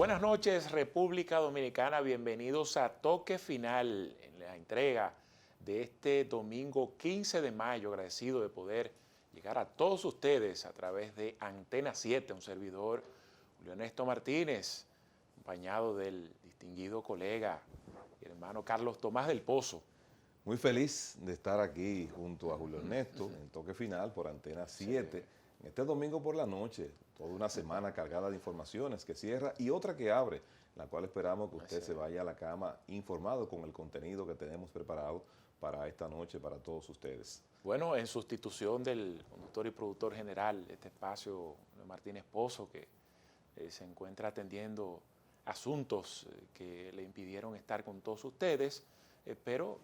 Buenas noches, República Dominicana. Bienvenidos a Toque Final en la entrega de este domingo 15 de mayo. Agradecido de poder llegar a todos ustedes a través de Antena 7, un servidor, Julio Ernesto Martínez, acompañado del distinguido colega y hermano Carlos Tomás del Pozo. Muy feliz de estar aquí junto a Julio Ernesto en Toque Final por Antena 7. Sí. Este domingo por la noche, toda una semana cargada de informaciones que cierra y otra que abre, la cual esperamos que usted se vaya a la cama informado con el contenido que tenemos preparado para esta noche para todos ustedes. Bueno, en sustitución del conductor y productor general de este espacio, Martínez Pozo, que se encuentra atendiendo asuntos que le impidieron estar con todos ustedes, pero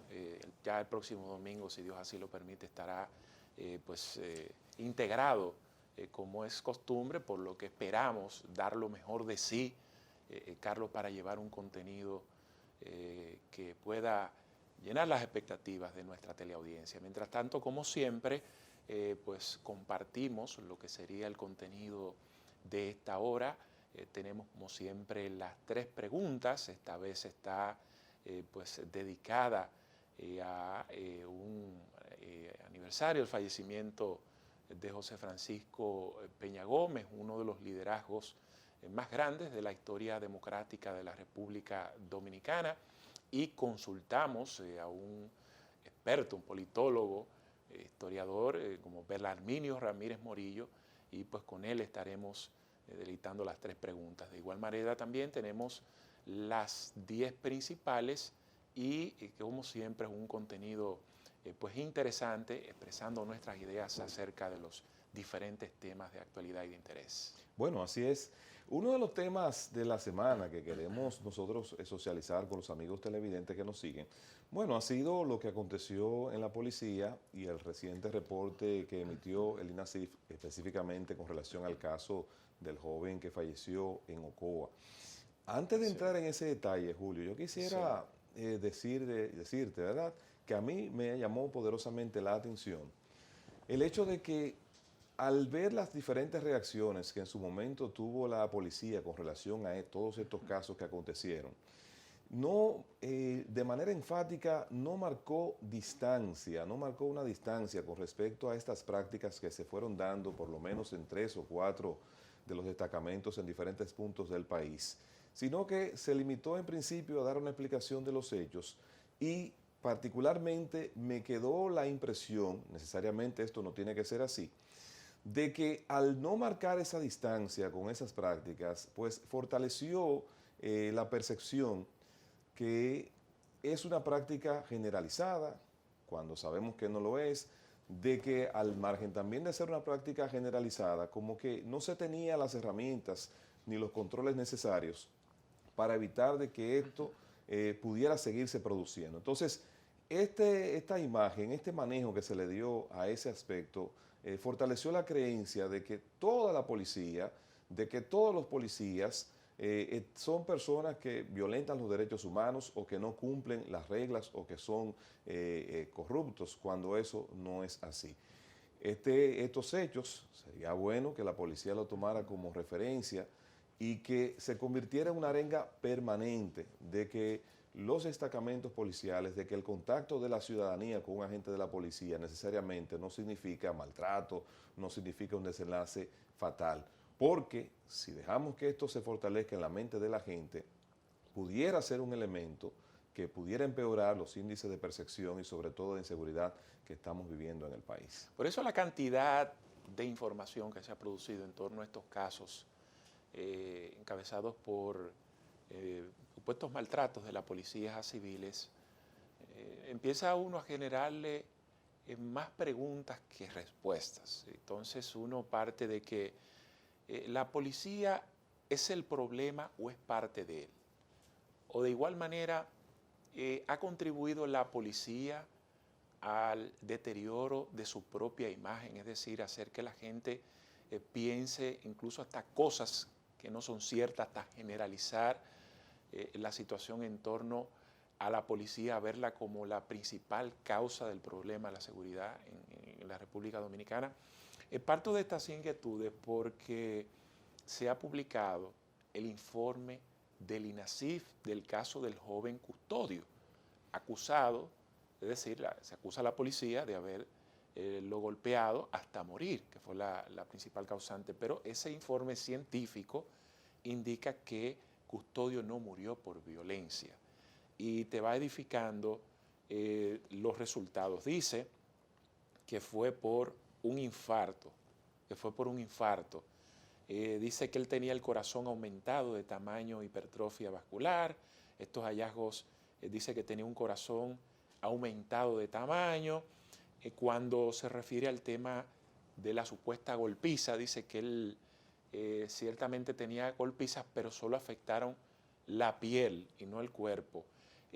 ya el próximo domingo, si Dios así lo permite, estará integrado como es costumbre, por lo que esperamos dar lo mejor de sí, Carlos, para llevar un contenido que pueda llenar las expectativas de nuestra teleaudiencia. Mientras tanto, como siempre, pues compartimos lo que sería el contenido de esta hora. Tenemos, como siempre, las 3 preguntas. Esta vez está dedicada a un aniversario del fallecimiento de José Francisco Peña Gómez, uno de los liderazgos más grandes de la historia democrática de la República Dominicana, y consultamos a un experto, un politólogo, historiador, como Belarminio Ramírez Morillo, y pues con él estaremos deleitando las 3 preguntas. De igual manera también tenemos las 10 principales y como siempre es un contenido pues interesante, expresando nuestras ideas acerca de los diferentes temas de actualidad y de interés. Bueno, así es. Uno de los temas de la semana que queremos nosotros socializar con los amigos televidentes que nos siguen, bueno, ha sido lo que aconteció en la policía y el reciente reporte que emitió el INASIF, específicamente con relación al caso del joven que falleció en Ocoa. Antes de entrar en ese detalle, Julio, yo quisiera decirte, ¿verdad?, que a mí me llamó poderosamente la atención el hecho de que al ver las diferentes reacciones que en su momento tuvo la policía con relación a todos estos casos que acontecieron, no, de manera enfática no marcó distancia, no marcó una distancia con respecto a estas prácticas que se fueron dando por lo menos en 3 o 4 de los destacamentos en diferentes puntos del país, sino que se limitó en principio a dar una explicación de los hechos y particularmente me quedó la impresión, necesariamente esto no tiene que ser así, de que al no marcar esa distancia con esas prácticas, pues fortaleció la percepción que es una práctica generalizada, cuando sabemos que no lo es, de que al margen también de ser una práctica generalizada, como que no se tenía las herramientas ni los controles necesarios para evitar de que esto pudiera seguirse produciendo. Entonces, esta imagen, este manejo que se le dio a ese aspecto, fortaleció la creencia de que toda la policía, de que todos los policías son personas que violentan los derechos humanos o que no cumplen las reglas o que son corruptos, cuando eso no es así. Estos hechos, sería bueno que la policía lo tomara como referencia y que se convirtiera en una arenga permanente de que los destacamentos policiales, de que el contacto de la ciudadanía con un agente de la policía necesariamente no significa maltrato, no significa un desenlace fatal. Porque si dejamos que esto se fortalezca en la mente de la gente, pudiera ser un elemento que pudiera empeorar los índices de percepción y sobre todo de inseguridad que estamos viviendo en el país. Por eso la cantidad de información que se ha producido en torno a estos casos, encabezados por supuestos maltratos de la policía a civiles, empieza uno a generarle más preguntas que respuestas. Entonces uno parte de que la policía es el problema o es parte de él. O de igual manera, ha contribuido la policía al deterioro de su propia imagen, es decir, hacer que la gente piense incluso hasta cosas que no son ciertas, hasta generalizar la situación en torno a la policía, a verla como la principal causa del problema de la seguridad en la República Dominicana. Parto de estas inquietudes porque se ha publicado el informe del INASIF del caso del joven Custodio, acusado, es decir, se acusa a la policía de haber lo golpeado hasta morir, que fue la principal causante, pero ese informe científico indica que Custodio no murió por violencia y te va edificando los resultados. Dice que fue por un infarto, dice que él tenía el corazón aumentado de tamaño, hipertrofia vascular. Estos hallazgos dice que tenía un corazón aumentado de tamaño. Cuando se refiere al tema de la supuesta golpiza, dice que él ciertamente tenía golpizas, pero solo afectaron la piel y no el cuerpo.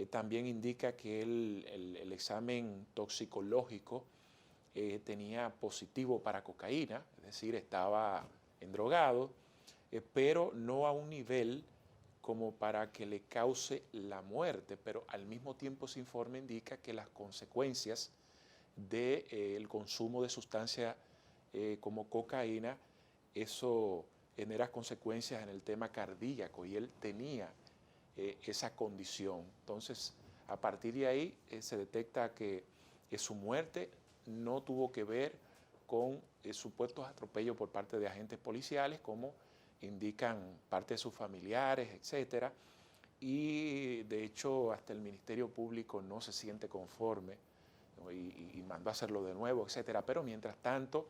También indica que el examen toxicológico tenía positivo para cocaína, es decir, estaba endrogado, pero no a un nivel como para que le cause la muerte, pero al mismo tiempo ese informe indica que las consecuencias del consumo de sustancias como cocaína, eso genera consecuencias en el tema cardíaco y él tenía esa condición. Entonces, a partir de ahí se detecta que su muerte no tuvo que ver con supuestos atropellos por parte de agentes policiales, como indican parte de sus familiares, etcétera. Y de hecho, hasta el Ministerio Público no se siente conforme, ¿no? y mandó a hacerlo de nuevo, etcétera. Pero mientras tanto,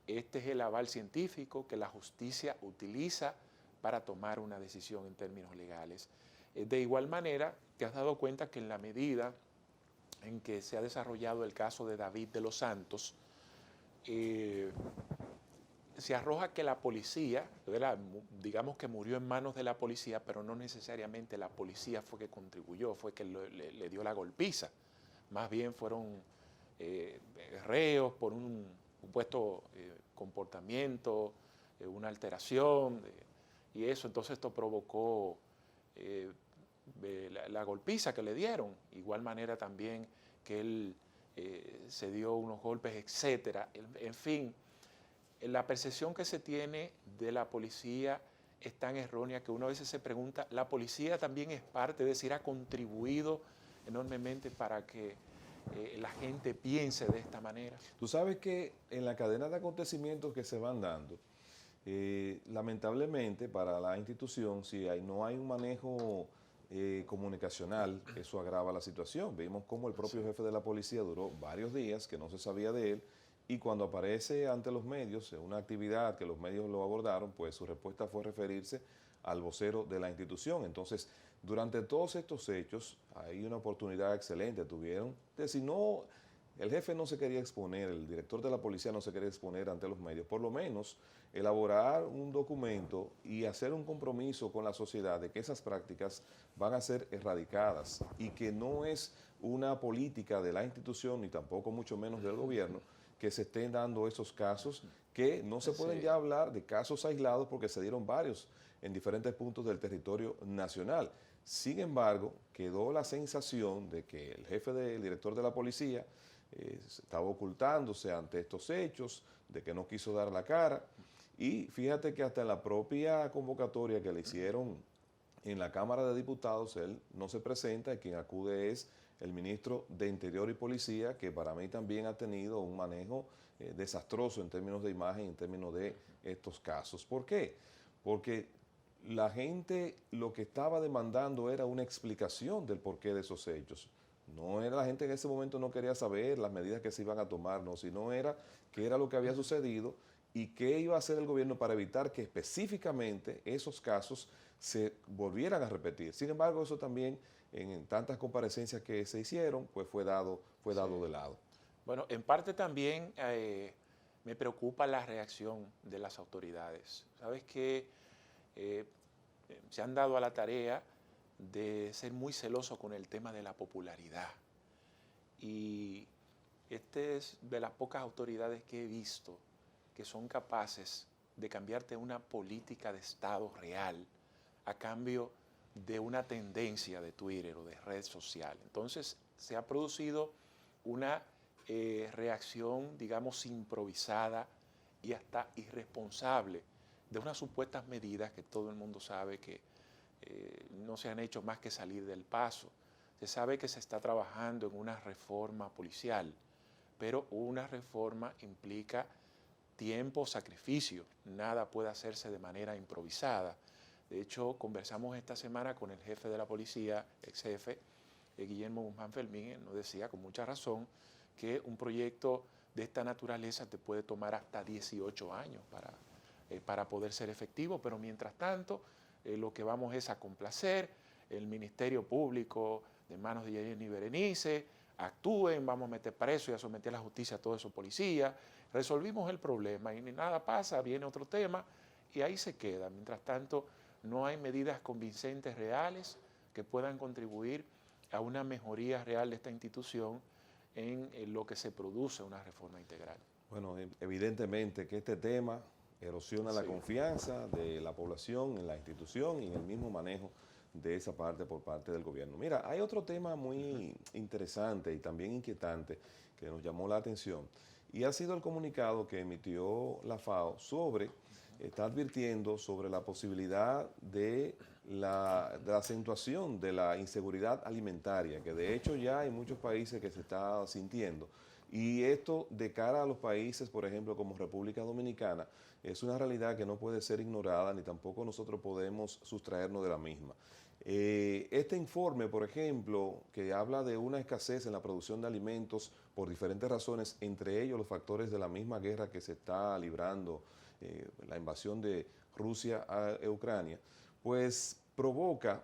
este es el aval científico que la justicia utiliza para tomar una decisión en términos legales. De igual manera, te has dado cuenta que en la medida en que se ha desarrollado el caso de David de los Santos, se arroja que la policía, digamos que murió en manos de la policía, pero no necesariamente la policía fue que contribuyó, fue que le dio la golpiza. Más bien fueron reos por un supuesto comportamiento, una alteración, y eso. Entonces esto provocó la golpiza que le dieron. Igual manera también que él se dio unos golpes, etcétera. En fin, la percepción que se tiene de la policía es tan errónea que uno a veces se pregunta, ¿la policía también es parte, es decir, ha contribuido enormemente para que la gente piense de esta manera? Tú sabes que en la cadena de acontecimientos que se van dando, lamentablemente para la institución, si no hay un manejo comunicacional, eso agrava la situación. Vimos cómo el propio jefe de la policía duró varios días que no se sabía de él, y cuando aparece ante los medios en una actividad que los medios lo abordaron, pues su respuesta fue referirse al vocero de la institución. Entonces, durante todos estos hechos, hay una oportunidad excelente, tuvieron, de si no, el jefe no se quería exponer, el director de la policía no se quería exponer ante los medios, por lo menos elaborar un documento y hacer un compromiso con la sociedad de que esas prácticas van a ser erradicadas y que no es una política de la institución ni tampoco mucho menos del gobierno que se estén dando esos casos, que no se pueden ya hablar de casos aislados porque se dieron varios en diferentes puntos del territorio nacional. Sin embargo, quedó la sensación de que el jefe del director de la policía estaba ocultándose ante estos hechos, de que no quiso dar la cara. Y fíjate que hasta en la propia convocatoria que le hicieron en la Cámara de Diputados, él no se presenta y quien acude es el ministro de Interior y Policía, que para mí también ha tenido un manejo desastroso en términos de imagen, en términos de estos casos. ¿Por qué? Porque la gente lo que estaba demandando era una explicación del porqué de esos hechos. No era la gente en ese momento no quería saber las medidas que se iban a tomar, no, sino era qué era lo que había sucedido y qué iba a hacer el gobierno para evitar que específicamente esos casos se volvieran a repetir. Sin embargo, eso también en tantas comparecencias que se hicieron, pues fue dado de lado. Bueno, en parte también me preocupa la reacción de las autoridades. Sabes que se han dado a la tarea de ser muy celosos con el tema de la popularidad. Y este es de las pocas autoridades que he visto que son capaces de cambiarte una política de Estado real a cambio de una tendencia de Twitter o de red social. Entonces se ha producido una reacción, digamos, improvisada y hasta irresponsable de unas supuestas medidas que todo el mundo sabe que no se han hecho más que salir del paso. Se sabe que se está trabajando en una reforma policial, pero una reforma implica tiempo, sacrificio. Nada puede hacerse de manera improvisada. De hecho, conversamos esta semana con el jefe de la policía, ex jefe, Guillermo Guzmán Fermín. Él nos decía con mucha razón que un proyecto de esta naturaleza te puede tomar hasta 18 años para poder ser efectivo, pero mientras tanto lo que vamos es a complacer. El Ministerio Público de manos de Jenny Berenice, actúen, vamos a meter preso y a someter a la justicia a todos esos policías, resolvimos el problema y nada pasa, viene otro tema y ahí se queda. Mientras tanto, no hay medidas convincentes reales que puedan contribuir a una mejoría real de esta institución en lo que se produce una reforma integral. Bueno, evidentemente que este tema erosiona la confianza de la población en la institución y en el mismo manejo de esa parte por parte del gobierno. Mira, hay otro tema muy interesante y también inquietante que nos llamó la atención y ha sido el comunicado que emitió la FAO está advirtiendo sobre la posibilidad de la acentuación de la inseguridad alimentaria, que de hecho ya hay muchos países que se está sintiendo. Y esto de cara a los países, por ejemplo, como República Dominicana, es una realidad que no puede ser ignorada ni tampoco nosotros podemos sustraernos de la misma. Este informe, por ejemplo, que habla de una escasez en la producción de alimentos por diferentes razones, entre ellos los factores de la misma guerra que se está librando, la invasión de Rusia a Ucrania, pues provoca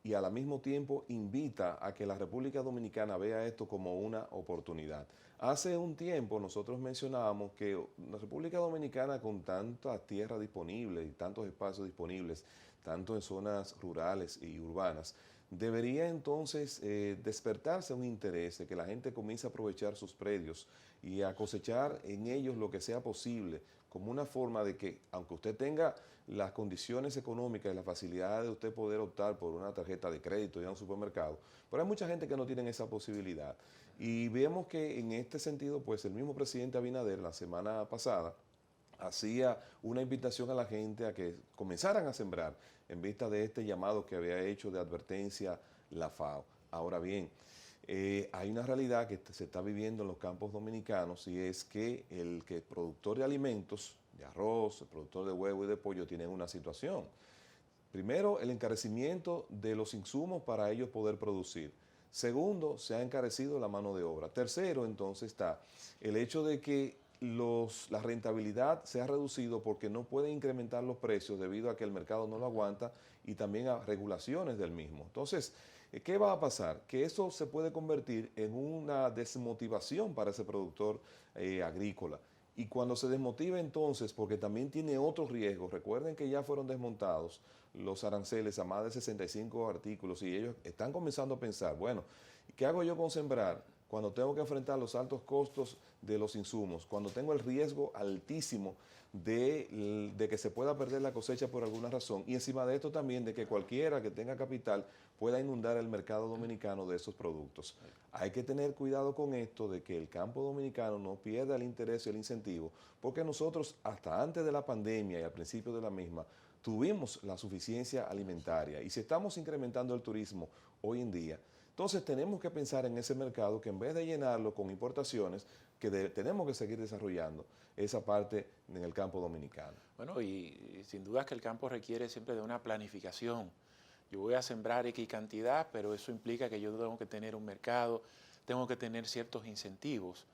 y al mismo tiempo invita a que la República Dominicana vea esto como una oportunidad. Hace un tiempo nosotros mencionábamos que la República Dominicana, con tantas tierras disponibles y tantos espacios disponibles, tanto en zonas rurales y urbanas, debería entonces despertarse un interés de que la gente comience a aprovechar sus predios y a cosechar en ellos lo que sea posible, como una forma de que, aunque usted tenga las condiciones económicas y la facilidad de usted poder optar por una tarjeta de crédito y a un supermercado, pero hay mucha gente que no tiene esa posibilidad. Y vemos que en este sentido, pues el mismo presidente Abinader la semana pasada hacía una invitación a la gente a que comenzaran a sembrar en vista de este llamado que había hecho de advertencia la FAO. Ahora bien, hay una realidad que se está viviendo en los campos dominicanos y es que el productor de alimentos, de arroz, el productor de huevo y de pollo tienen una situación. Primero, el encarecimiento de los insumos para ellos poder producir. Segundo, se ha encarecido la mano de obra. Tercero, entonces está el hecho de que la rentabilidad se ha reducido porque no pueden incrementar los precios debido a que el mercado no lo aguanta y también a regulaciones del mismo. Entonces, ¿qué va a pasar? Que eso se puede convertir en una desmotivación para ese productor agrícola. Y cuando se desmotiva entonces, porque también tiene otros riesgos, recuerden que ya fueron desmontados los aranceles a más de 65 artículos y ellos están comenzando a pensar, bueno, ¿qué hago yo con sembrar cuando tengo que enfrentar los altos costos de los insumos, cuando tengo el riesgo altísimo de que se pueda perder la cosecha por alguna razón y encima de esto también de que cualquiera que tenga capital pueda inundar el mercado dominicano de esos productos? Hay que tener cuidado con esto de que el campo dominicano no pierda el interés y el incentivo, porque nosotros hasta antes de la pandemia y al principio de la misma tuvimos la suficiencia alimentaria y si estamos incrementando el turismo hoy en día, entonces tenemos que pensar en ese mercado que en vez de llenarlo con importaciones, que tenemos que seguir desarrollando esa parte en el campo dominicano. Bueno, y sin duda que el campo requiere siempre de una planificación. Yo voy a sembrar X cantidad, pero eso implica que yo tengo que tener un mercado, tengo que tener ciertos incentivos.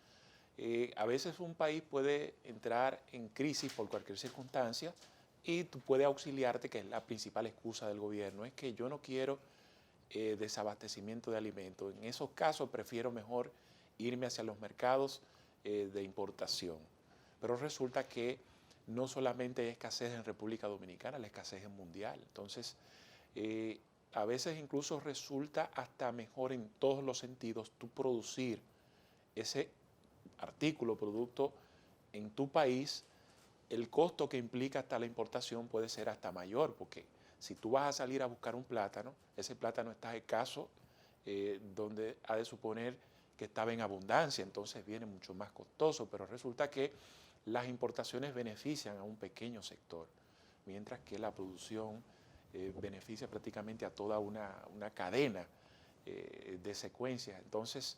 A veces un país puede entrar en crisis por cualquier circunstancia y tú puedes auxiliarte, que es la principal excusa del gobierno, es que yo no quiero desabastecimiento de alimentos. En esos casos prefiero mejor irme hacia los mercados de importación. Pero resulta que no solamente hay escasez en República Dominicana, la escasez es mundial. Entonces, a veces incluso resulta hasta mejor en todos los sentidos tú producir ese artículo, producto en tu país. El costo que implica hasta la importación puede ser hasta mayor, porque si tú vas a salir a buscar un plátano, ese plátano está escaso, donde ha de suponer que estaba en abundancia, entonces viene mucho más costoso, pero resulta que las importaciones benefician a un pequeño sector, mientras que la producción beneficia prácticamente a toda una cadena de secuencias. Entonces,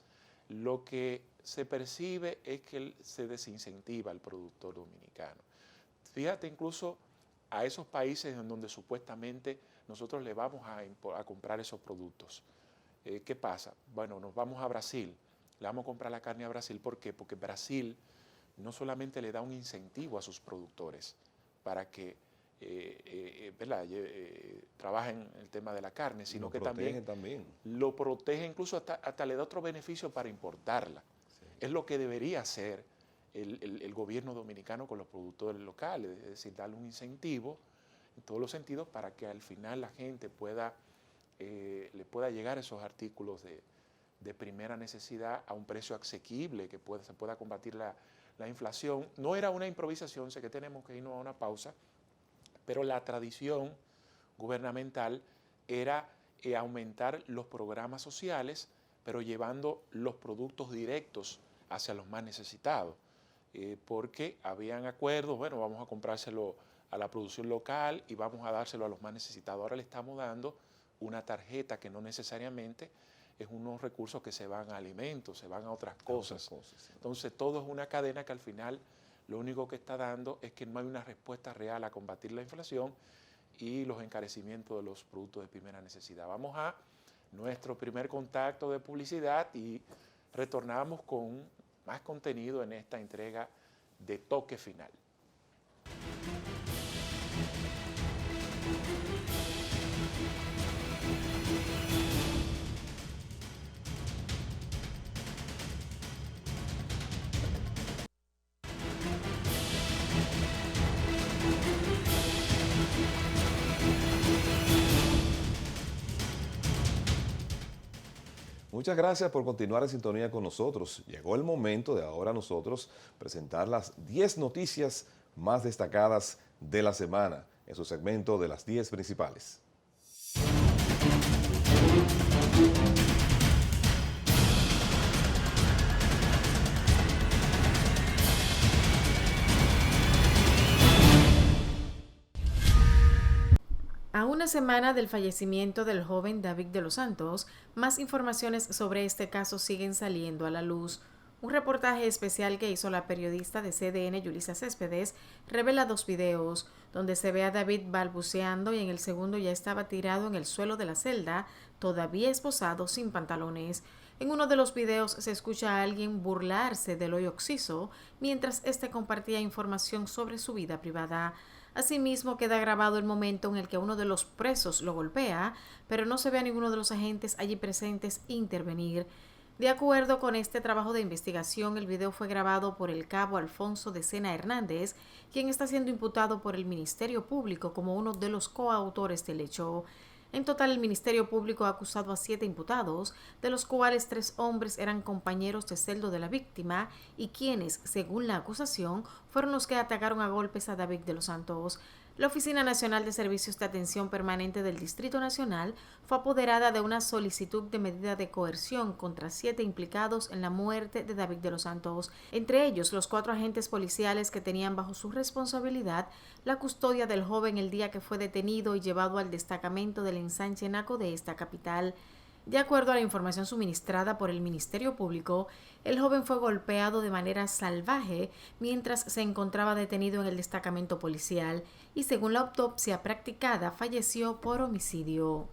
lo que se percibe es que se desincentiva al productor dominicano. Fíjate incluso a esos países en donde supuestamente nosotros le vamos a comprar esos productos. ¿Qué pasa? Bueno, nos vamos a Brasil, le vamos a comprar la carne a Brasil. ¿Por qué? Porque Brasil no solamente le da un incentivo a sus productores para que trabajen el tema de la carne, sino que también lo protege, incluso hasta le da otro beneficio para importarla. Sí. Es lo que debería hacer el gobierno dominicano con los productores locales, es decir, darle un incentivo en todos los sentidos para que al final la gente le pueda llegar esos artículos de primera necesidad a un precio asequible, que se pueda combatir la inflación. No era una improvisación, sé que tenemos que irnos a una pausa, pero la tradición gubernamental era aumentar los programas sociales, pero llevando los productos directos hacia los más necesitados, porque habían acuerdos, bueno, vamos a comprárselo a la producción local y vamos a dárselo a los más necesitados. Ahora le estamos dando una tarjeta que no necesariamente es unos recursos que se van a alimentos, se van a otras cosas. Sí. Entonces todo es una cadena que al final lo único que está dando es que no hay una respuesta real a combatir la inflación y los encarecimientos de los productos de primera necesidad. Vamos a nuestro primer contacto de publicidad y retornamos con más contenido en esta entrega de Toque Final. Muchas gracias por continuar en sintonía con nosotros. Llegó el momento de ahora nosotros presentar las 10 noticias más destacadas de la semana en su segmento de las 10 principales. A una semana del fallecimiento del joven David de los Santos, más informaciones sobre este caso siguen saliendo a la luz. Un reportaje especial que hizo la periodista de CDN, Yulisa Céspedes, revela 2 videos, donde se ve a David balbuceando y en el segundo ya estaba tirado en el suelo de la celda, todavía esposado sin pantalones. En uno de los videos se escucha a alguien burlarse del hoyo occiso mientras este compartía información sobre su vida privada. Asimismo, queda grabado el momento en el que uno de los presos lo golpea, pero no se ve a ninguno de los agentes allí presentes intervenir. De acuerdo con este trabajo de investigación, el video fue grabado por el cabo Alfonso de Sena Hernández, quien está siendo imputado por el Ministerio Público como uno de los coautores del hecho. En total, el Ministerio Público ha acusado a 7 imputados, de los cuales 3 hombres eran compañeros de celda de la víctima y quienes, según la acusación, fueron los que atacaron a golpes a David de los Santos. La Oficina Nacional de Servicios de Atención Permanente del Distrito Nacional fue apoderada de una solicitud de medida de coerción contra 7 implicados en la muerte de David de los Santos, entre ellos los 4 agentes policiales que tenían bajo su responsabilidad la custodia del joven el día que fue detenido y llevado al destacamento del ensanche Naco de esta capital. De acuerdo a la información suministrada por el Ministerio Público, el joven fue golpeado de manera salvaje mientras se encontraba detenido en el destacamento policial y, según la autopsia practicada, falleció por homicidio.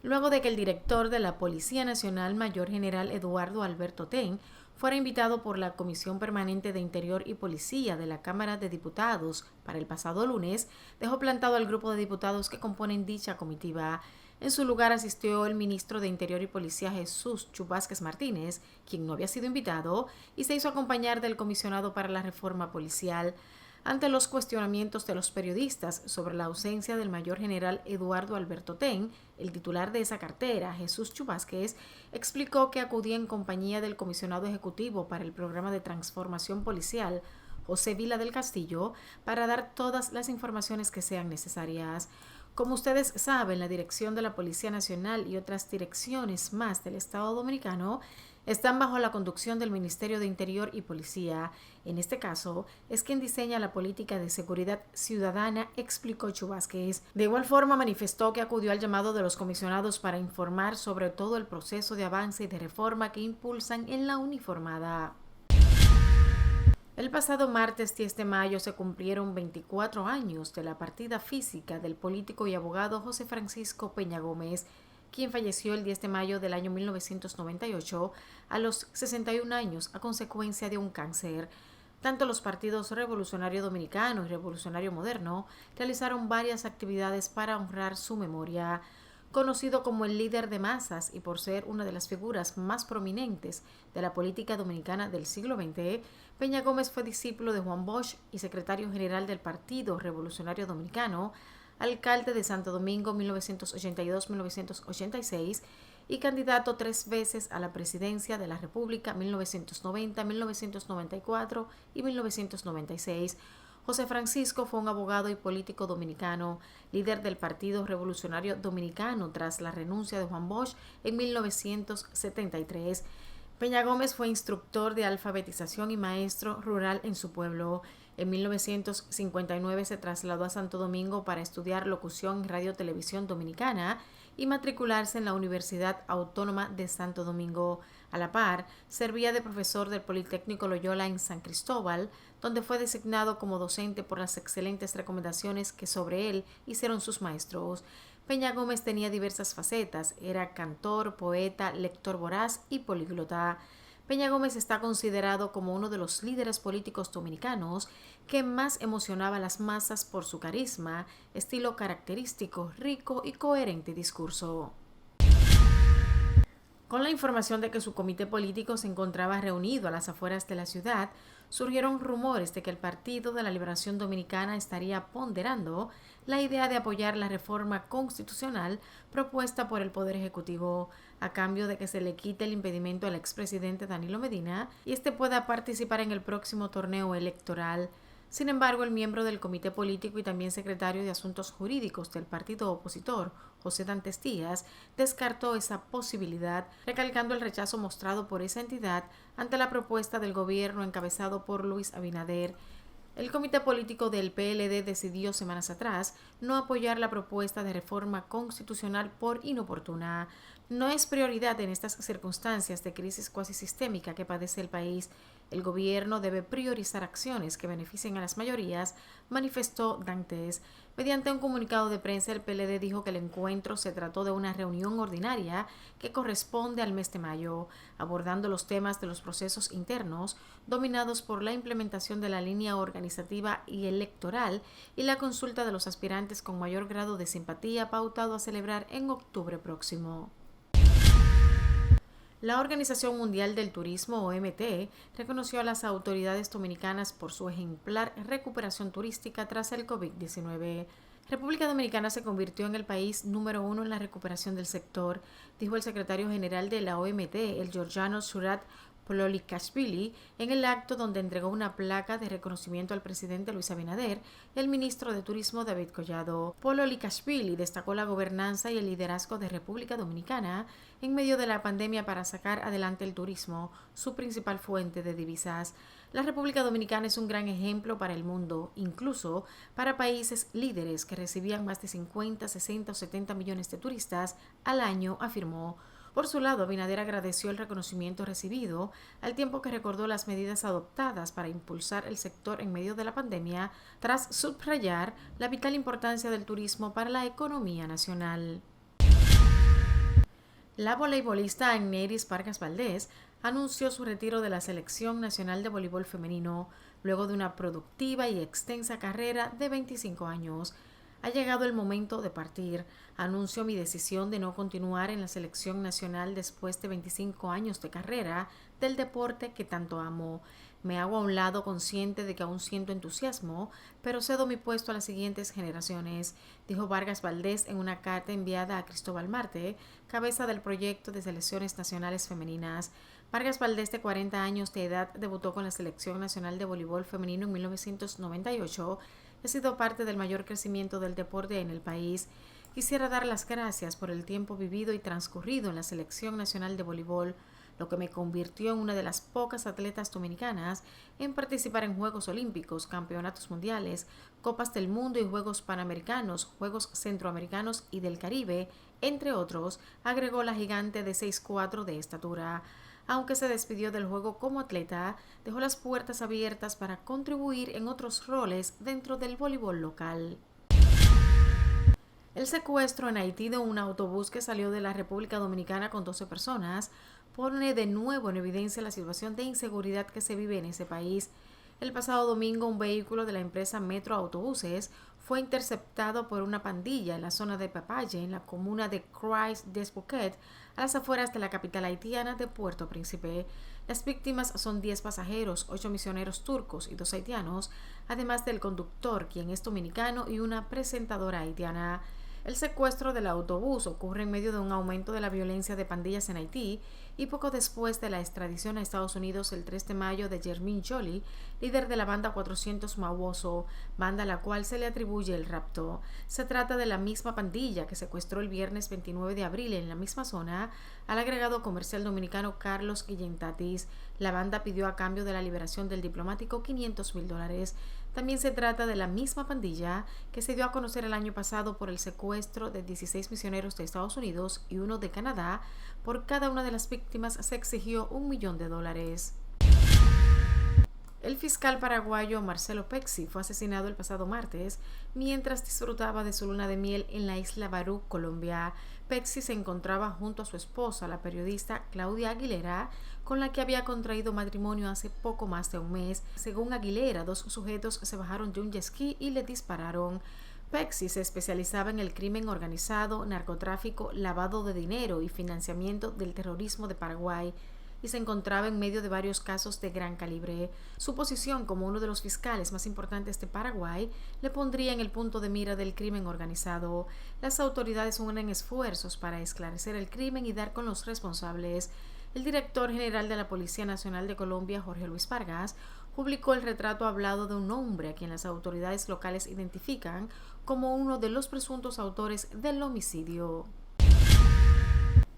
Luego de que el director de la Policía Nacional, Mayor General Eduardo Alberto Ten, fuera invitado por la Comisión Permanente de Interior y Policía de la Cámara de Diputados para el pasado lunes, dejó plantado al grupo de diputados que componen dicha comitiva. En su lugar asistió el ministro de Interior y Policía Jesús Chu Vázquez Martínez, quien no había sido invitado, y se hizo acompañar del comisionado para la reforma policial. Ante los cuestionamientos de los periodistas sobre la ausencia del mayor general Eduardo Alberto Ten, el titular de esa cartera, Jesús Chu Vázquez, explicó que acudía en compañía del comisionado ejecutivo para el programa de transformación policial, José Vila del Castillo, para dar todas las informaciones que sean necesarias. Como ustedes saben, la dirección de la Policía Nacional y otras direcciones más del Estado Dominicano están bajo la conducción del Ministerio de Interior y Policía. En este caso, es quien diseña la política de seguridad ciudadana, explicó Chu Vázquez. De igual forma, manifestó que acudió al llamado de los comisionados para informar sobre todo el proceso de avance y de reforma que impulsan en la uniformada. El pasado martes 10 de mayo se cumplieron 24 años de la partida física del político y abogado José Francisco Peña Gómez, quien falleció el 10 de mayo del año 1998 a los 61 años a consecuencia de un cáncer. Tanto los partidos Revolucionario Dominicano y Revolucionario Moderno realizaron varias actividades para honrar su memoria. Conocido como el líder de masas y por ser una de las figuras más prominentes de la política dominicana del siglo XX, Peña Gómez fue discípulo de Juan Bosch y secretario general del Partido Revolucionario Dominicano, alcalde de Santo Domingo 1982-1986 y candidato 3 veces a la presidencia de la República 1990, 1994 y 1996. José Francisco fue un abogado y político dominicano, líder del Partido Revolucionario Dominicano tras la renuncia de Juan Bosch en 1973. Peña Gómez fue instructor de alfabetización y maestro rural en su pueblo. En 1959 se trasladó a Santo Domingo para estudiar locución en Radio Televisión Dominicana y matricularse en la Universidad Autónoma de Santo Domingo. A la par, servía de profesor del Politécnico Loyola en San Cristóbal, donde fue designado como docente por las excelentes recomendaciones que sobre él hicieron sus maestros. Peña Gómez tenía diversas facetas, era cantor, poeta, lector voraz y políglota. Peña Gómez está considerado como uno de los líderes políticos dominicanos que más emocionaba a las masas por su carisma, estilo característico, rico y coherente discurso. Con la información de que su comité político se encontraba reunido a las afueras de la ciudad, surgieron rumores de que el Partido de la Liberación Dominicana estaría ponderando la idea de apoyar la reforma constitucional propuesta por el Poder Ejecutivo, a cambio de que se le quite el impedimento al expresidente Danilo Medina y este pueda participar en el próximo torneo electoral. Sin embargo, el miembro del comité político y también secretario de Asuntos Jurídicos del partido opositor, José Dantes Díaz, descartó esa posibilidad, recalcando el rechazo mostrado por esa entidad ante la propuesta del gobierno encabezado por Luis Abinader. El comité político del PLD decidió semanas atrás no apoyar la propuesta de reforma constitucional por inoportuna. No es prioridad en estas circunstancias de crisis cuasi sistémica que padece el país. El gobierno debe priorizar acciones que beneficien a las mayorías, manifestó Dantes. Mediante un comunicado de prensa, el PLD dijo que el encuentro se trató de una reunión ordinaria que corresponde al mes de mayo, abordando los temas de los procesos internos dominados por la implementación de la línea organizativa y electoral y la consulta de los aspirantes con mayor grado de simpatía pautado a celebrar en octubre próximo. La Organización Mundial del Turismo, OMT, reconoció a las autoridades dominicanas por su ejemplar recuperación turística tras el COVID-19. República Dominicana se convirtió en el país número 1 en la recuperación del sector, dijo el secretario general de la OMT, el georgiano Surat Pololikashvili, en el acto donde entregó una placa de reconocimiento al presidente Luis Abinader y al ministro de Turismo David Collado. Pololikashvili destacó la gobernanza y el liderazgo de República Dominicana en medio de la pandemia para sacar adelante el turismo, su principal fuente de divisas. La República Dominicana es un gran ejemplo para el mundo, incluso para países líderes que recibían más de 50, 60 o 70 millones de turistas al año, afirmó. Por su lado, Abinader agradeció el reconocimiento recibido, al tiempo que recordó las medidas adoptadas para impulsar el sector en medio de la pandemia, tras subrayar la vital importancia del turismo para la economía nacional. La voleibolista Amneris Vargas Valdés anunció su retiro de la Selección Nacional de Voleibol Femenino luego de una productiva y extensa carrera de 25 años. Ha llegado el momento de partir. Anuncio mi decisión de no continuar en la selección nacional después de 25 años de carrera del deporte que tanto amo. Me hago a un lado consciente de que aún siento entusiasmo, pero cedo mi puesto a las siguientes generaciones, dijo Vargas Valdés en una carta enviada a Cristóbal Marte, cabeza del proyecto de selecciones nacionales femeninas. Vargas Valdés, de 40 años de edad, debutó con la Selección Nacional de Voleibol Femenino en 1998 y ha sido parte del mayor crecimiento del deporte en el país. Quisiera dar las gracias por el tiempo vivido y transcurrido en la Selección Nacional de Voleibol. lo que me convirtió en una de las pocas atletas dominicanas en participar en Juegos Olímpicos, Campeonatos Mundiales, Copas del Mundo y Juegos Panamericanos, Juegos Centroamericanos y del Caribe, entre otros, agregó la gigante de 6'4" de estatura. Aunque se despidió del juego como atleta, dejó las puertas abiertas para contribuir en otros roles dentro del voleibol local. El secuestro en Haití de un autobús que salió de la República Dominicana con 12 personas pone de nuevo en evidencia la situación de inseguridad que se vive en ese país. El pasado domingo, un vehículo de la empresa Metro Autobuses fue interceptado por una pandilla en la zona de Papaye, en la comuna de Croix-des-Bouquets, a las afueras de la capital haitiana de Puerto Príncipe. Las víctimas son 10 pasajeros, 8 misioneros turcos y 2 haitianos, además del conductor, quien es dominicano, y una presentadora haitiana. El secuestro del autobús ocurre en medio de un aumento de la violencia de pandillas en Haití y poco después de la extradición a Estados Unidos el 3 de mayo de Jermaine Joly, líder de la banda 400 Mawozo, banda a la cual se le atribuye el rapto. Se trata de la misma pandilla que secuestró el viernes 29 de abril en la misma zona al agregado comercial dominicano Carlos Guillén Tatis. La banda pidió a cambio de la liberación del diplomático $500,000. También se trata de la misma pandilla que se dio a conocer el año pasado por el secuestro de 16 misioneros de Estados Unidos y uno de Canadá. Por cada una de las víctimas se exigió $1 millón. El fiscal paraguayo Marcelo Pecci fue asesinado el pasado martes mientras disfrutaba de su luna de miel en la isla Barú, Colombia. Pecci se encontraba junto a su esposa, la periodista Claudia Aguilera, con la que había contraído matrimonio hace poco más de un mes. Según Aguilera, 2 sujetos se bajaron de un jet ski y le dispararon. Pecci se especializaba en el crimen organizado, narcotráfico, lavado de dinero y financiamiento del terrorismo de Paraguay, y se encontraba en medio de varios casos de gran calibre. Su posición como uno de los fiscales más importantes de Paraguay le pondría en el punto de mira del crimen organizado. Las autoridades unen esfuerzos para esclarecer el crimen y dar con los responsables. El director general de la Policía Nacional de Colombia, Jorge Luis Vargas, publicó el retrato hablado de un hombre a quien las autoridades locales identifican como uno de los presuntos autores del homicidio.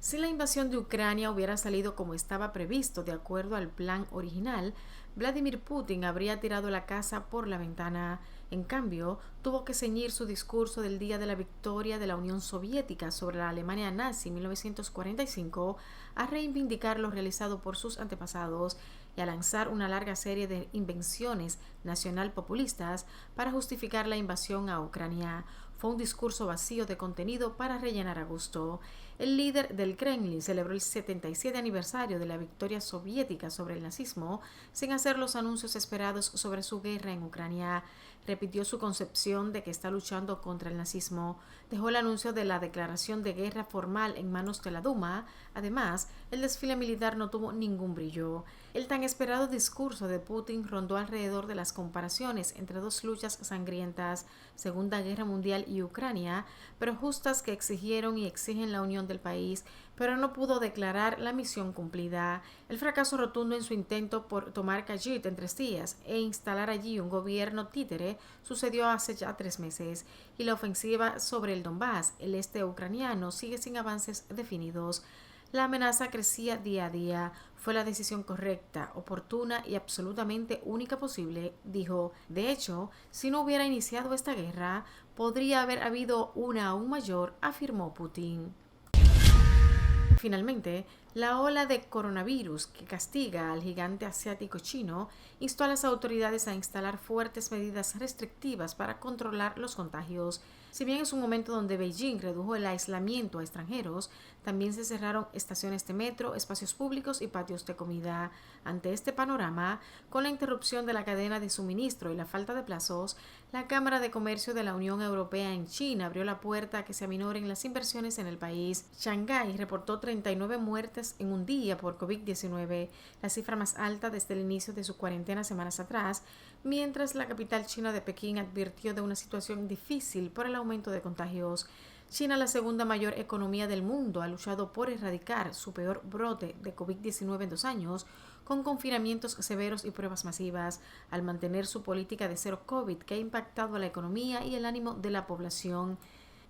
Si la invasión de Ucrania hubiera salido como estaba previsto, de acuerdo al plan original, Vladimir Putin habría tirado la casa por la ventana. En cambio, tuvo que ceñir su discurso del día de la victoria de la Unión Soviética sobre la Alemania nazi en 1945 a reivindicar lo realizado por sus antepasados y a lanzar una larga serie de invenciones nacional populistas para justificar la invasión a Ucrania. Fue un discurso vacío de contenido para rellenar a gusto. El líder del Kremlin celebró el 77 aniversario de la victoria soviética sobre el nazismo sin hacer los anuncios esperados sobre su guerra en Ucrania. Repitió su concepción de que está luchando contra el nazismo. Dejó el anuncio de la declaración de guerra formal en manos de la Duma. Además, el desfile militar no tuvo ningún brillo. El tan esperado discurso de Putin rondó alrededor de las comparaciones entre 2 luchas sangrientas, Segunda Guerra Mundial y Ucrania, pero justas, que exigieron y exigen la unión del país, pero no pudo declarar la misión cumplida. El fracaso rotundo en su intento por tomar Kyiv en 3 días e instalar allí un gobierno títere sucedió hace ya 3 meses, y la ofensiva sobre el Donbass, el este ucraniano, sigue sin avances definidos. La amenaza crecía día a día. Fue la decisión correcta, oportuna y absolutamente única posible, dijo. De hecho, si no hubiera iniciado esta guerra, podría haber habido una aún mayor, afirmó Putin. Finalmente, la ola de coronavirus que castiga al gigante asiático chino instó a las autoridades a instalar fuertes medidas restrictivas para controlar los contagios. Si bien es un momento donde Beijing redujo el aislamiento a extranjeros, también se cerraron estaciones de metro, espacios públicos y patios de comida. Ante este panorama, con la interrupción de la cadena de suministro y la falta de plazos, la Cámara de Comercio de la Unión Europea en China abrió la puerta a que se aminoren las inversiones en el país. Shanghái reportó 39 muertes en un día por COVID-19, la cifra más alta desde el inicio de su cuarentena semanas atrás, mientras la capital china de Pekín advirtió de una situación difícil por el aumento de contagios. China, la segunda mayor economía del mundo, ha luchado por erradicar su peor brote de COVID-19 en 2 años, con confinamientos severos y pruebas masivas, al mantener su política de cero COVID que ha impactado a la economía y el ánimo de la población.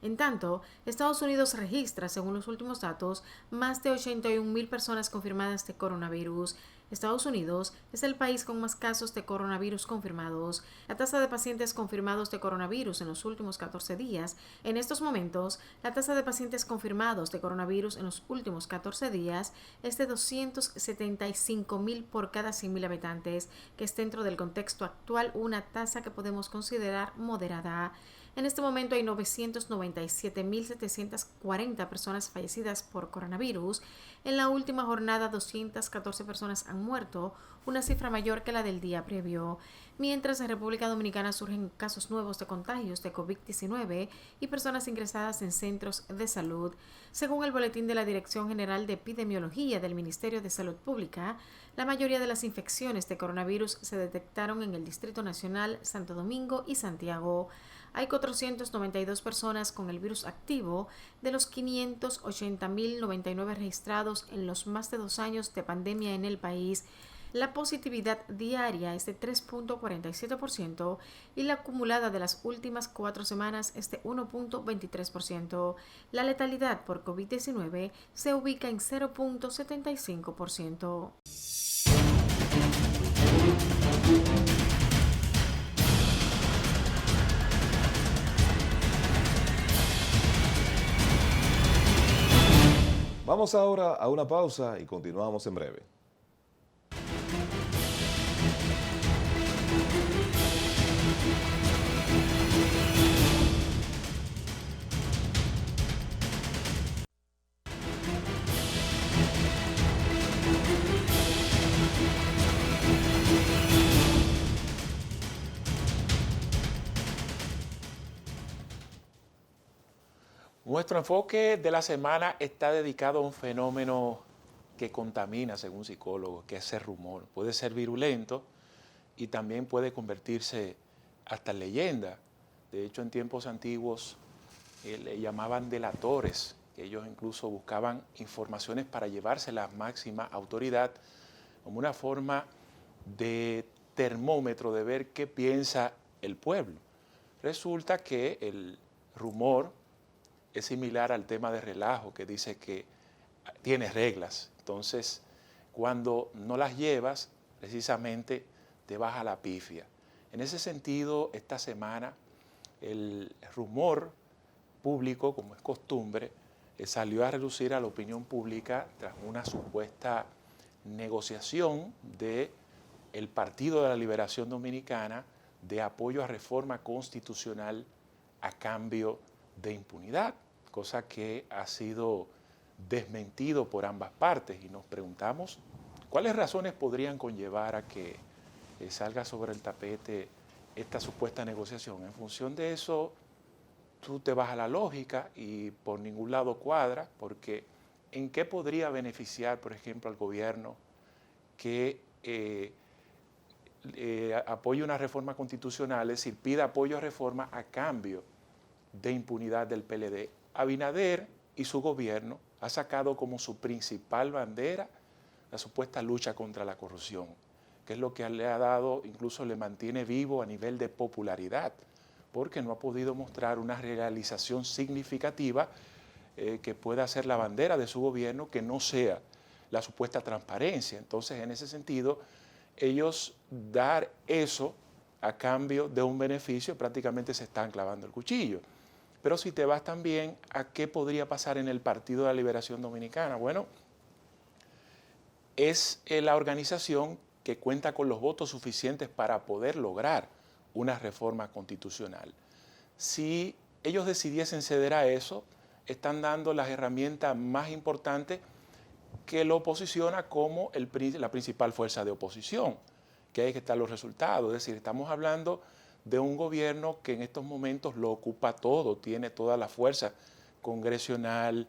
En tanto, Estados Unidos registra, según los últimos datos, más de 81.000 personas confirmadas de coronavirus. Estados Unidos es el país con más casos de coronavirus confirmados. La tasa de pacientes confirmados de coronavirus en los últimos 14 días. En estos momentos, la tasa de pacientes confirmados de coronavirus en los últimos 14 días es de 275.000 por cada 100.000 habitantes, que es dentro del contexto actual una tasa que podemos considerar moderada. En este momento hay 997.740 personas fallecidas por coronavirus. En la última jornada, 214 personas han muerto, una cifra mayor que la del día previo. Mientras en República Dominicana surgen casos nuevos de contagios de COVID-19 y personas ingresadas en centros de salud. Según el boletín de la Dirección General de Epidemiología del Ministerio de Salud Pública, la mayoría de las infecciones de coronavirus se detectaron en el Distrito Nacional, Santo Domingo y Santiago. Hay 492 personas con el virus activo de los 580.099 registrados en los más de 2 años de pandemia en el país. La positividad diaria es de 3.47% y la acumulada de las últimas 4 semanas es de 1.23%. La letalidad por COVID-19 se ubica en 0.75%. Vamos ahora a una pausa y continuamos en breve. Nuestro enfoque de la semana está dedicado a un fenómeno que contamina, según psicólogos, que es el rumor. Puede ser virulento y también puede convertirse hasta en leyenda. De hecho, en tiempos antiguos le llamaban delatores, que ellos incluso buscaban informaciones para llevarse la máxima autoridad como una forma de termómetro de ver qué piensa el pueblo. Resulta que el rumor es similar al tema de relajo, que dice que tiene reglas. Entonces, cuando no las llevas, precisamente te baja la pifia. En ese sentido, esta semana, el rumor público, como es costumbre, salió a relucir a la opinión pública tras una supuesta negociación del Partido de la Liberación Dominicana de apoyo a reforma constitucional a cambio de impunidad, cosa que ha sido desmentido por ambas partes, y nos preguntamos cuáles razones podrían conllevar a que salga sobre el tapete esta supuesta negociación. En función de eso, tú te vas a la lógica y por ningún lado cuadra, porque ¿en qué podría beneficiar, por ejemplo, al gobierno que apoye una reforma constitucional, es decir, pida apoyo a reforma a cambio de impunidad del PLD? Abinader y su gobierno ha sacado como su principal bandera la supuesta lucha contra la corrupción, que es lo que le ha dado, incluso le mantiene vivo a nivel de popularidad, porque no ha podido mostrar una realización significativa que pueda ser la bandera de su gobierno, que no sea la supuesta transparencia. Entonces, en ese sentido, ellos dar eso a cambio de un beneficio, prácticamente se están clavando el cuchillo. Pero si te vas también a qué podría pasar en el Partido de la Liberación Dominicana, bueno, es la organización que cuenta con los votos suficientes para poder lograr una reforma constitucional. Si ellos decidiesen ceder a eso, están dando las herramientas más importantes que lo posiciona como la principal fuerza de oposición, que hay que estar los resultados. Es decir, estamos hablando de un gobierno que en estos momentos lo ocupa todo, tiene toda la fuerza congresional,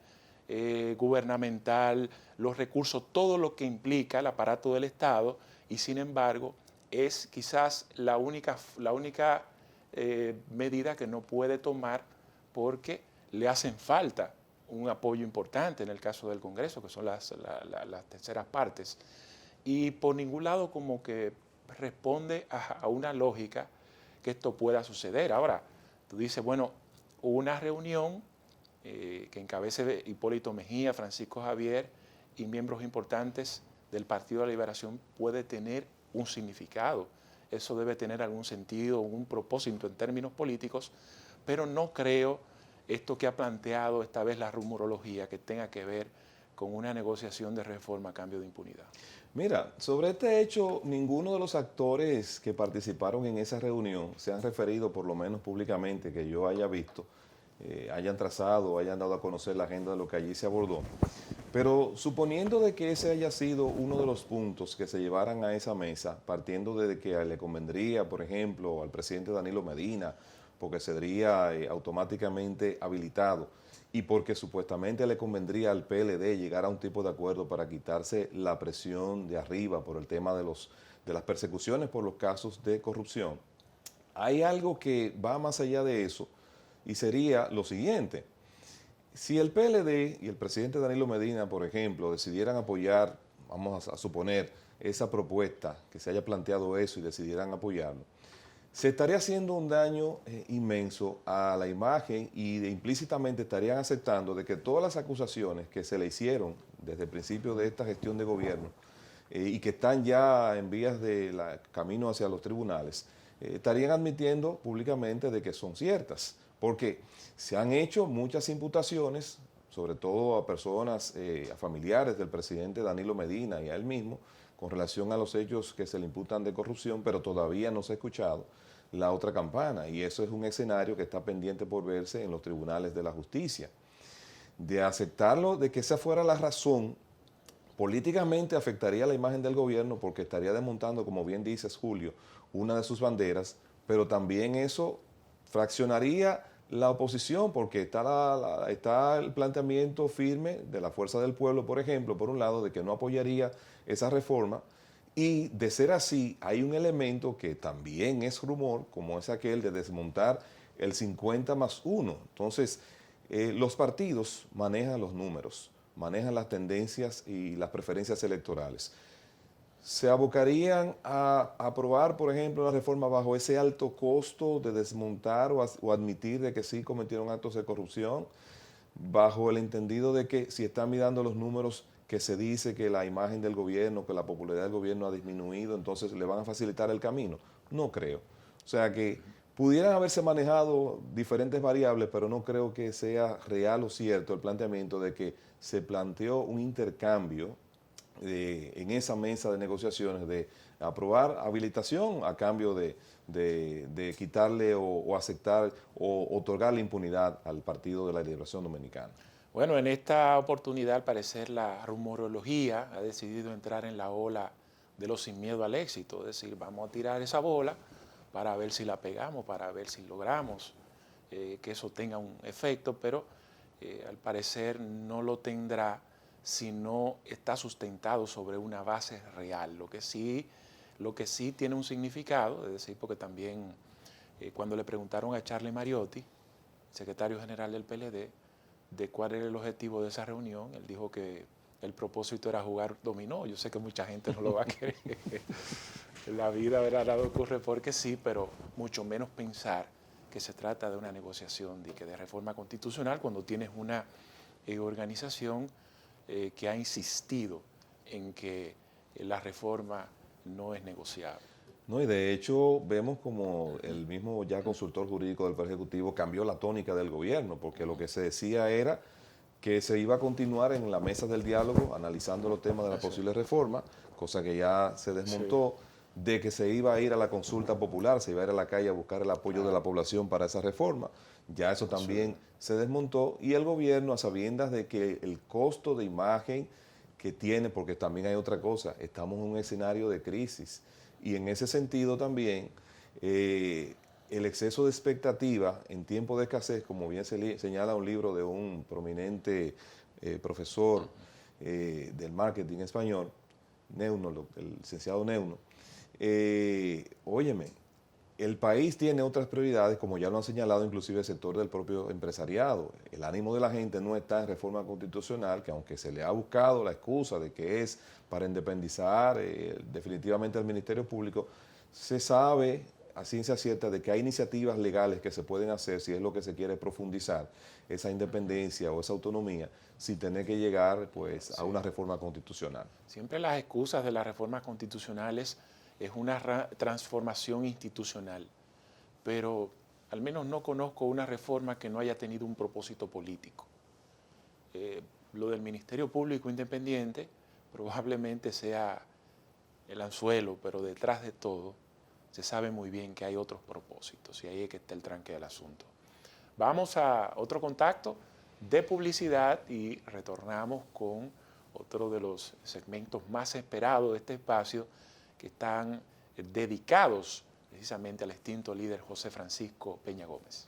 gubernamental, los recursos, todo lo que implica el aparato del Estado, y sin embargo es quizás la única medida que no puede tomar porque le hacen falta un apoyo importante en el caso del Congreso, que son las terceras partes. Y por ningún lado como que responde a una lógica que esto pueda suceder. Ahora, tú dices, bueno, una reunión que encabece Hipólito Mejía, Francisco Javier y miembros importantes del Partido de la Liberación puede tener un significado. Eso debe tener algún sentido, un propósito en términos políticos, pero no creo esto que ha planteado esta vez la rumorología que tenga que ver con una negociación de reforma a cambio de impunidad. Mira, sobre este hecho, ninguno de los actores que participaron en esa reunión se han referido, por lo menos públicamente, que yo haya visto, hayan trazado, hayan dado a conocer la agenda de lo que allí se abordó. Pero suponiendo de que ese haya sido uno de los puntos que se llevaran a esa mesa, partiendo de que le convendría, por ejemplo, al presidente Danilo Medina, porque sería automáticamente habilitado, y porque supuestamente le convendría al PLD llegar a un tipo de acuerdo para quitarse la presión de arriba por el tema de las persecuciones por los casos de corrupción. Hay algo que va más allá de eso y sería lo siguiente. Si el PLD y el presidente Danilo Medina, por ejemplo, decidieran apoyar, vamos a suponer, esa propuesta, que se haya planteado eso y decidieran apoyarlo, se estaría haciendo un daño inmenso a la imagen y implícitamente estarían aceptando de que todas las acusaciones que se le hicieron desde el principio de esta gestión de gobierno y que están ya en vías de camino hacia los tribunales, estarían admitiendo públicamente de que son ciertas, porque se han hecho muchas imputaciones, sobre todo a personas, a familiares del presidente Danilo Medina y a él mismo, con relación a los hechos que se le imputan de corrupción, pero todavía no se ha escuchado la otra campana, y eso es un escenario que está pendiente por verse en los tribunales de la justicia. De aceptarlo, de que esa fuera la razón, políticamente afectaría la imagen del gobierno porque estaría desmontando, como bien dices, Julio, una de sus banderas, pero también eso fraccionaría la oposición porque está el planteamiento firme de la Fuerza del Pueblo, por ejemplo, por un lado, de que no apoyaría esa reforma, y de ser así hay un elemento que también es rumor, como es aquel de desmontar el 50+1. Entonces, los partidos manejan los números, manejan las tendencias y las preferencias electorales. ¿Se abocarían a aprobar, por ejemplo, la reforma bajo ese alto costo de desmontar o admitir de que sí cometieron actos de corrupción, bajo el entendido de que si están mirando los números que se dice que la imagen del gobierno, que la popularidad del gobierno ha disminuido, entonces le van a facilitar el camino? No creo. O sea que pudieran haberse manejado diferentes variables, pero no creo que sea real o cierto el planteamiento de que se planteó un intercambio en esa mesa de negociaciones de aprobar habilitación a cambio de quitarle o aceptar o otorgar la impunidad al Partido de la Liberación Dominicana. Bueno, en esta oportunidad, al parecer, la rumorología ha decidido entrar en la ola de los sin miedo al éxito, es decir, vamos a tirar esa bola para ver si la pegamos, para ver si logramos que eso tenga un efecto, pero al parecer no lo tendrá si no está sustentado sobre una base real. Lo que sí tiene un significado, es decir, porque también cuando le preguntaron a Charlie Mariotti, secretario general del PLD, de cuál era el objetivo de esa reunión, él dijo que el propósito era jugar dominó. Yo sé que mucha gente no lo va a querer. La vida, ¿verdad?, nada ocurre porque sí, pero mucho menos pensar que se trata de una negociación de reforma constitucional cuando tienes una organización que ha insistido en que la reforma no es negociable. No, y de hecho vemos como el mismo ya consultor jurídico del Poder Ejecutivo cambió la tónica del gobierno, porque lo que se decía era que se iba a continuar en la mesa del diálogo analizando los temas de la posible reforma, cosa que ya se desmontó, de que se iba a ir a la consulta popular, se iba a ir a la calle a buscar el apoyo de la población para esa reforma, ya eso también se desmontó, y el gobierno, a sabiendas de que el costo de imagen que tiene, porque también hay otra cosa, estamos en un escenario de crisis, y en ese sentido también el exceso de expectativa en tiempo de escasez, como bien señala un libro de un prominente profesor del marketing español, Neuno, el licenciado Neuno, óyeme, el país tiene otras prioridades, como ya lo han señalado inclusive el sector del propio empresariado. El ánimo de la gente no está en reforma constitucional, que aunque se le ha buscado la excusa de que es para independizar definitivamente al Ministerio Público, se sabe a ciencia cierta de que hay iniciativas legales que se pueden hacer si es lo que se quiere profundizar, esa independencia o esa autonomía, sin tener que llegar pues, a una reforma constitucional. Siempre las excusas de las reformas constitucionales es una transformación institucional, pero al menos no conozco una reforma que no haya tenido un propósito político. Lo del Ministerio Público Independiente probablemente sea el anzuelo, pero detrás de todo se sabe muy bien que hay otros propósitos y ahí es que está el tranque del asunto. Vamos a otro contacto de publicidad y retornamos con otro de los segmentos más esperados de este espacio que están dedicados precisamente al extinto líder José Francisco Peña Gómez.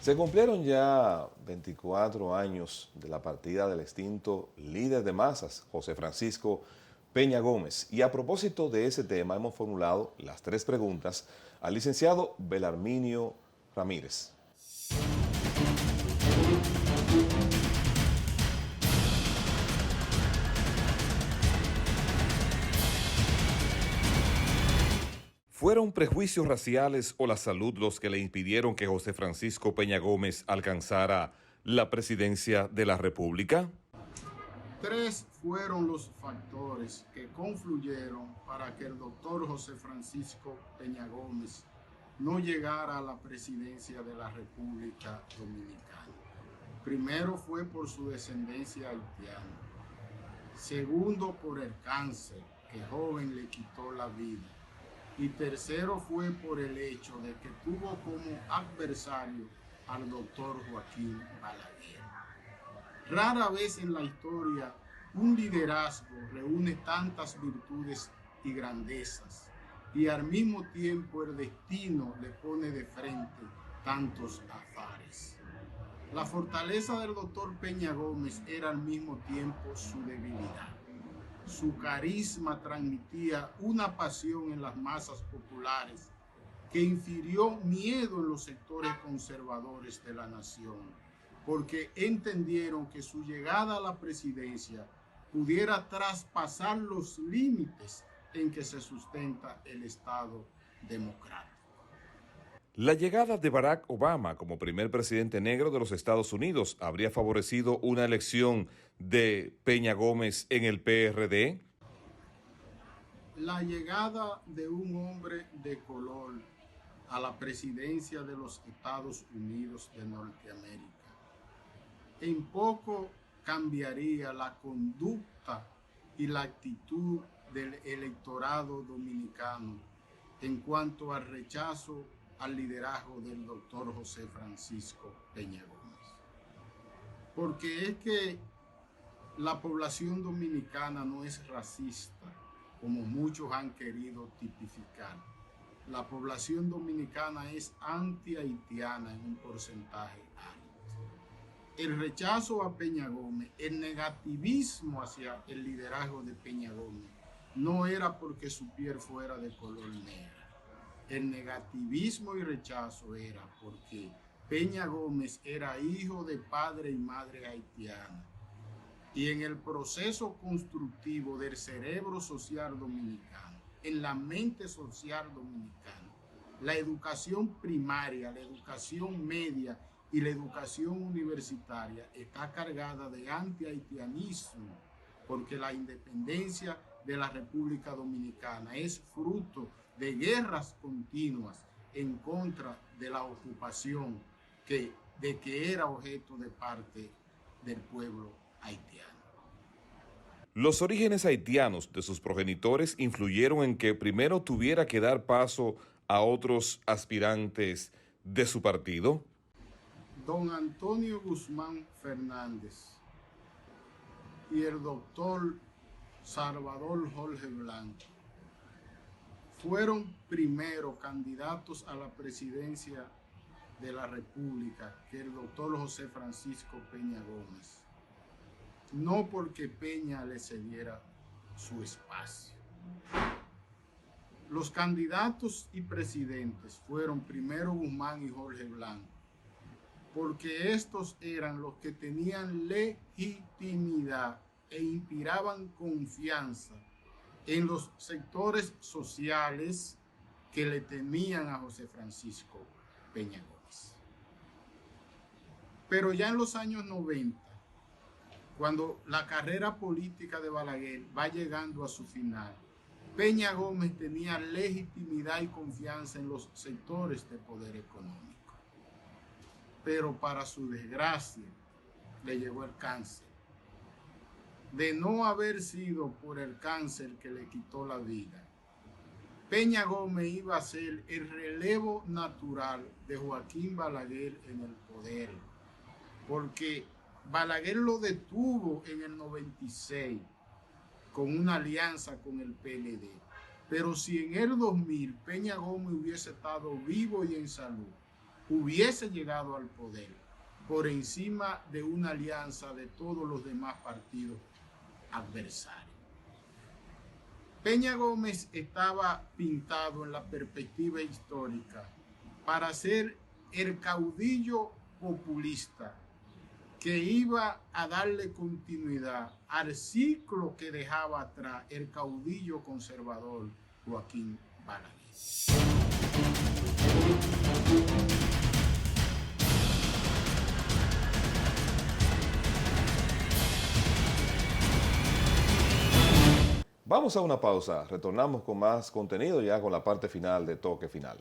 Se cumplieron ya 24 años de la partida del extinto líder de masas, José Francisco Peña Gómez. Y a propósito de ese tema hemos formulado las 3 preguntas al licenciado Belarminio Ramírez. ¿Fueron prejuicios raciales o la salud los que le impidieron que José Francisco Peña Gómez alcanzara la presidencia de la República? 3 fueron los factores que confluyeron para que el doctor José Francisco Peña Gómez no llegara a la presidencia de la República Dominicana. Primero fue por su descendencia haitiana. Segundo, por el cáncer que joven le quitó la vida. Y tercero fue por el hecho de que tuvo como adversario al doctor Joaquín Balaguer. Rara vez en la historia un liderazgo reúne tantas virtudes y grandezas y al mismo tiempo el destino le pone de frente tantos azares. La fortaleza del doctor Peña Gómez era al mismo tiempo su debilidad. Su carisma transmitía una pasión en las masas populares que infirió miedo en los sectores conservadores de la nación, porque entendieron que su llegada a la presidencia pudiera traspasar los límites en que se sustenta el Estado democrático. La llegada de Barack Obama como primer presidente negro de los Estados Unidos habría favorecido una elección de Peña Gómez en el PRD. La llegada de un hombre de color a la presidencia de los Estados Unidos de Norteamérica en poco cambiaría la conducta y la actitud del electorado dominicano en cuanto al rechazo al liderazgo del doctor José Francisco Peña Gómez. Porque es que la población dominicana no es racista, como muchos han querido tipificar. La población dominicana es anti-haitiana en un porcentaje alto. El rechazo a Peña Gómez, el negativismo hacia el liderazgo de Peña Gómez, no era porque su piel fuera de color negro. El negativismo y rechazo era porque Peña Gómez era hijo de padre y madre haitiana. Y en el proceso constructivo del cerebro social dominicano, en la mente social dominicana, la educación primaria, la educación media y la educación universitaria está cargada de anti-haitianismo, porque la independencia de la República Dominicana es fruto de guerras continuas en contra de la ocupación de que era objeto de parte del pueblo haitiano. Los orígenes haitianos de sus progenitores influyeron en que primero tuviera que dar paso a otros aspirantes de su partido. Don Antonio Guzmán Fernández y el doctor Salvador Jorge Blanco fueron primero candidatos a la presidencia de la República que el doctor José Francisco Peña Gómez. no porque Peña le cediera su espacio. Los candidatos y presidentes fueron primero Guzmán y Jorge Blanco, porque estos eran los que tenían legitimidad e inspiraban confianza en los sectores sociales que le temían a José Francisco Peña Gómez. Pero ya en los años 90, cuando la carrera política de Balaguer va llegando a su final, Peña Gómez tenía legitimidad y confianza en los sectores de poder económico. Pero para su desgracia, le llegó el cáncer. De no haber sido por el cáncer que le quitó la vida, Peña Gómez iba a ser el relevo natural de Joaquín Balaguer en el poder, porque Balaguer lo detuvo en el 96 con una alianza con el PLD. Pero si en el 2000 Peña Gómez hubiese estado vivo y en salud, hubiese llegado al poder por encima de una alianza de todos los demás partidos adversarios. Peña Gómez estaba pintado en la perspectiva histórica para ser el caudillo populista que iba a darle continuidad al ciclo que dejaba atrás el caudillo conservador Joaquín Balaguer. Vamos a una pausa, retornamos con más contenido ya con la parte final de Toque Final.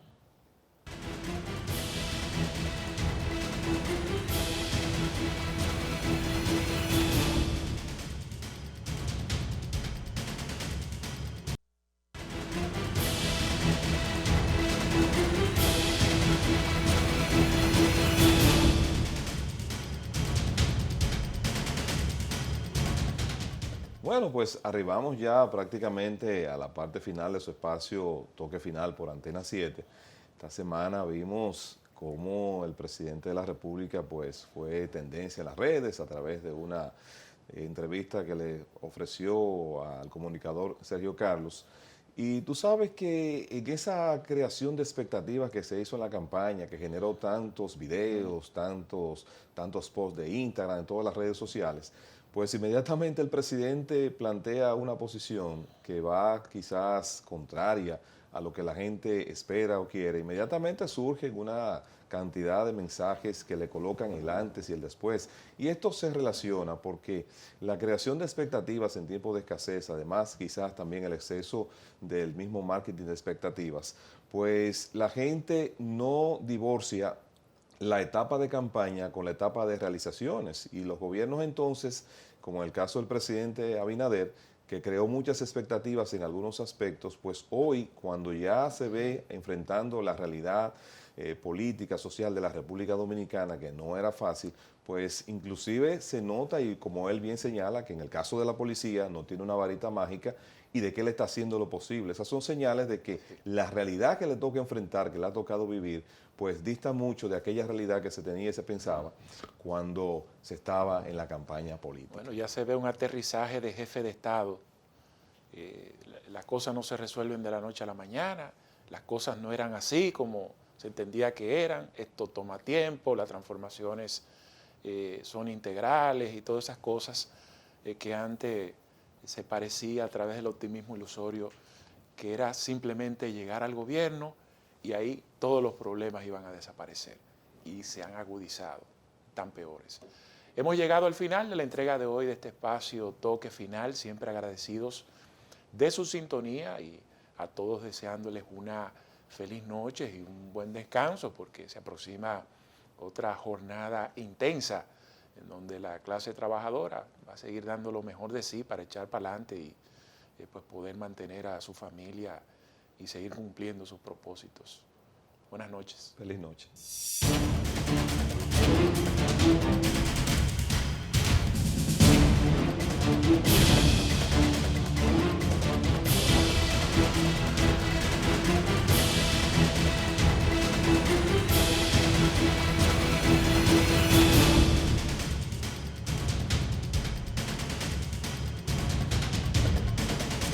Bueno, pues arribamos ya prácticamente a la parte final de su espacio Toque Final por Antena 7. Esta semana vimos cómo el presidente de la República pues fue tendencia en las redes a través de una entrevista que le ofreció al comunicador Sergio Carlos. Y tú sabes que en esa creación de expectativas que se hizo en la campaña, que generó tantos videos, tantos posts de Instagram, en todas las redes sociales, pues inmediatamente el presidente plantea una posición que va quizás contraria a lo que la gente espera o quiere. Inmediatamente surgen una cantidad de mensajes que le colocan el antes y el después. Y esto se relaciona porque la creación de expectativas en tiempos de escasez, además quizás también el exceso del mismo marketing de expectativas, pues la gente no divorcia la etapa de campaña con la etapa de realizaciones, y los gobiernos entonces, como en el caso del presidente Abinader, que creó muchas expectativas en algunos aspectos, pues hoy, cuando ya se ve enfrentando la realidad política, social de la República Dominicana, que no era fácil, pues inclusive se nota, y como él bien señala, que en el caso de la policía no tiene una varita mágica y de que él está haciendo lo posible. Esas son señales de que la realidad que le toca enfrentar, que le ha tocado vivir, pues dista mucho de aquella realidad que se tenía y se pensaba cuando se estaba en la campaña política. Bueno, ya se ve un aterrizaje de jefe de Estado. Las cosas no se resuelven de la noche a la mañana, las cosas no eran así como se entendía que eran, esto toma tiempo, las transformaciones son integrales y todas esas cosas que antes se parecía a través del optimismo ilusorio, que era simplemente llegar al gobierno y ahí todos los problemas iban a desaparecer, y se han agudizado, tan peores. Hemos llegado al final de la entrega de hoy de este espacio Toque Final, siempre agradecidos de su sintonía y a todos deseándoles una feliz noche y un buen descanso, porque se aproxima otra jornada intensa en donde la clase trabajadora va a seguir dando lo mejor de sí para echar para adelante y pues poder mantener a su familia y seguir cumpliendo sus propósitos. Buenas noches. Feliz noche.